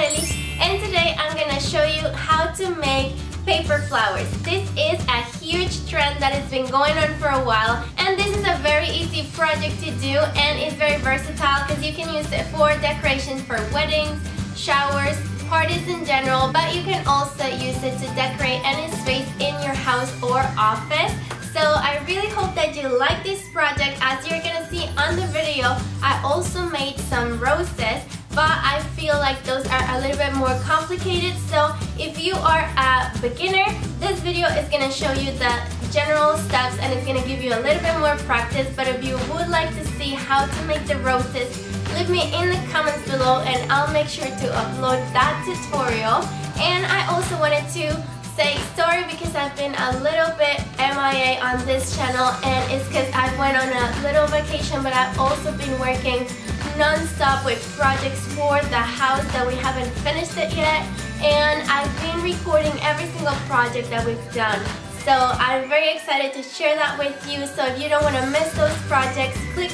Areli, and today I'm gonna show you how to make paper flowers. This is a huge trend that has been going on for a while, and this is a very easy project to do, and it's very versatile because you can use it for decorations for weddings, showers, parties in general, but you can also use it to decorate any space in your house or office. So I really hope that you like this project. As you're gonna see on the video, I also made some roses, but I feel like those are a little bit more complicated. So if you are a beginner, this video is gonna show you the general steps and it's gonna give you a little bit more practice. But if you would like to see how to make the roses, leave me in the comments below and I'll make sure to upload that tutorial. And I also wanted to say sorry because I've been a little bit MIA on this channel, and it's because I went on a little vacation, but I've also been working non-stop with projects for the house that we haven't finished it yet, and I've been recording every single project that we've done. So I'm very excited to share that with you. So if you don't want to miss those projects, click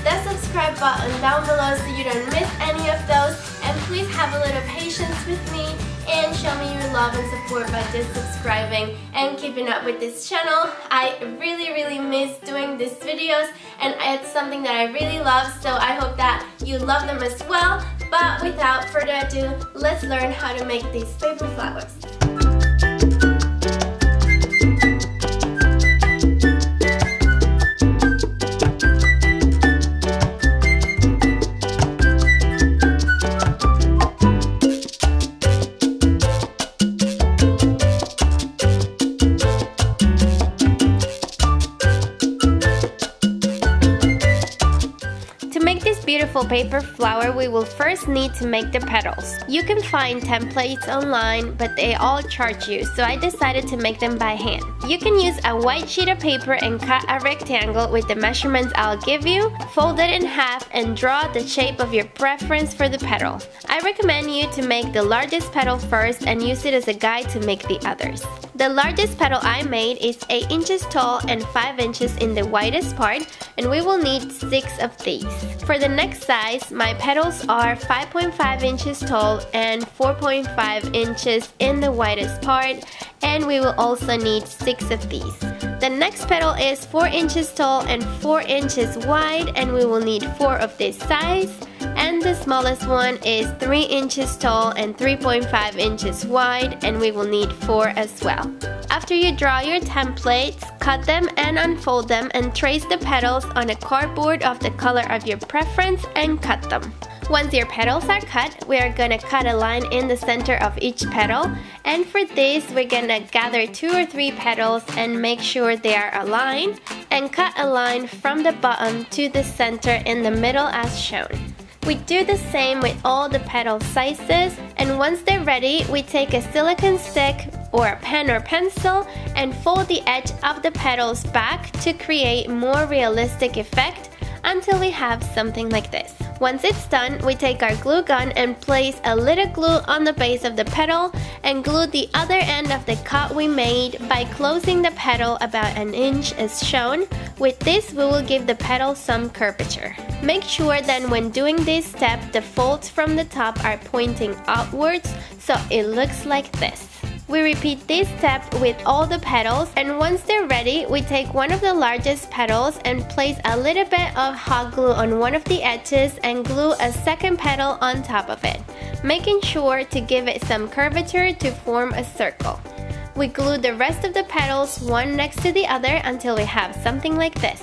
the subscribe button down below so you don't miss any of those, and please have a little patience with me and show me your love and support by just subscribing and keeping up with this channel. I really miss doing these videos, and it's something that I really love, so I hope that you love them as well. But without further ado, let's learn how to make these paper flowers. Beautiful paper flower, we will first need to make the petals. You can find templates online, but they all charge you, so I decided to make them by hand. You can use a white sheet of paper and cut a rectangle with the measurements I'll give you, fold it in half, and draw the shape of your preference for the petal. I recommend you to make the largest petal first and use it as a guide to make the others. The largest petal I made is 8 inches tall and 5 inches in the widest part, and we will need 6 of these. For the next size, my petals are 5.5 inches tall and 4.5 inches in the widest part, and we will also need 6 of these. The next petal is 4 inches tall and 4 inches wide, and we will need 4 of this size. And the smallest one is 3 inches tall and 3.5 inches wide, and we will need 4 as well. After you draw your templates, cut them and unfold them, and trace the petals on a cardboard of the color of your preference and cut them. Once your petals are cut, we are gonna cut a line in the center of each petal, and for this we're gonna gather 2 or 3 petals and make sure they are aligned, and cut a line from the bottom to the center in the middle as shown. We do the same with all the petal sizes, and once they're ready, we take a silicone stick or a pen or pencil and fold the edge of the petals back to create more realistic effect until we have something like this. Once it's done, we take our glue gun and place a little glue on the base of the petal and glue the other end of the cut we made by closing the petal about 1 inch as shown. With this, we will give the petal some curvature. Make sure that when doing this step, the folds from the top are pointing upwards so it looks like this. We repeat this step with all the petals, and once they're ready, we take one of the largest petals and place a little bit of hot glue on one of the edges and glue a second petal on top of it, making sure to give it some curvature to form a circle. We glue the rest of the petals one next to the other until we have something like this.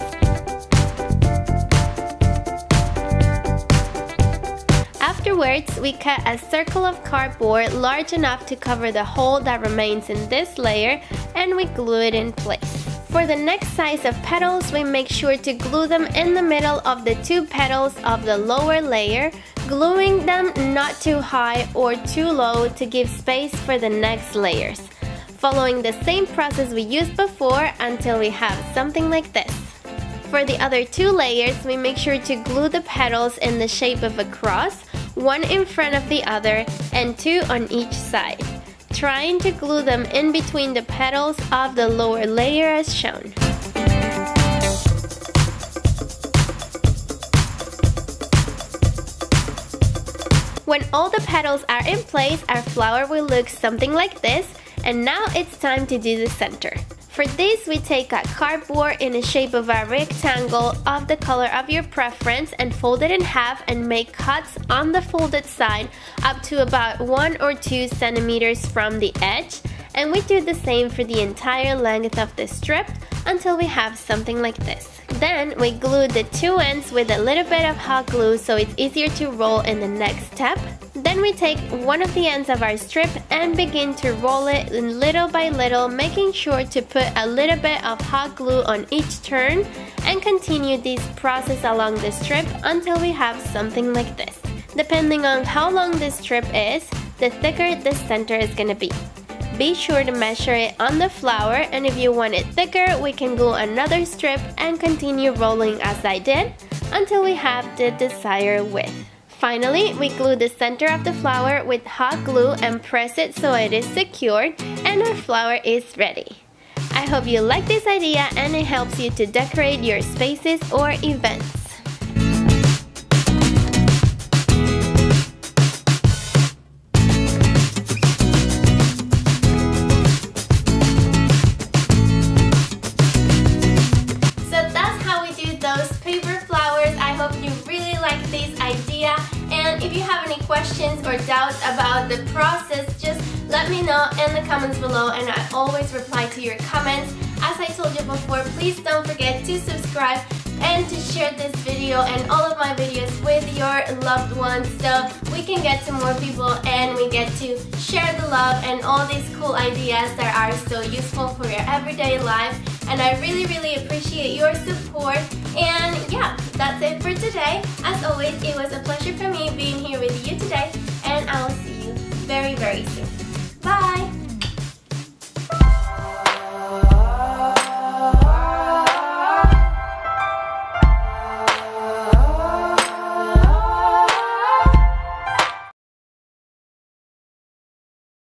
Afterwards, we cut a circle of cardboard large enough to cover the hole that remains in this layer, and we glue it in place. For the next size of petals, we make sure to glue them in the middle of the 2 petals of the lower layer, gluing them not too high or too low to give space for the next layers. Following the same process we used before until we have something like this. For the other 2 layers, we make sure to glue the petals in the shape of a cross, one in front of the other and 2 on each side, trying to glue them in between the petals of the lower layer as shown. When all the petals are in place, our flower will look something like this, and now it's time to do the center. For this, we take a cardboard in the shape of a rectangle of the color of your preference and fold it in half and make cuts on the folded side up to about 1 or 2 centimeters from the edge. And we do the same for the entire length of the strip until we have something like this. Then we glue the 2 ends with a little bit of hot glue so it's easier to roll in the next step. Then we take one of the ends of our strip and begin to roll it little by little, making sure to put a little bit of hot glue on each turn, and continue this process along the strip until we have something like this. Depending on how long this strip is, the thicker the center is gonna be. Be sure to measure it on the flower, and if you want it thicker, we can glue another strip and continue rolling as I did until we have the desired width. Finally, we glue the center of the flower with hot glue and press it so it is secured, and our flower is ready. I hope you like this idea and it helps you to decorate your spaces or events. And if you have any questions or doubts about the process, just let me know in the comments below, and I always reply to your comments. As I told you before, please don't forget to subscribe and to share this video and all of my videos with your loved ones so we can get to more people and we get to share the love and all these cool ideas that are so useful for your everyday life. And I really appreciate your support. And yeah, that's it for today. As always, it was a pleasure for me being here with you today, and I will see you very soon. Bye!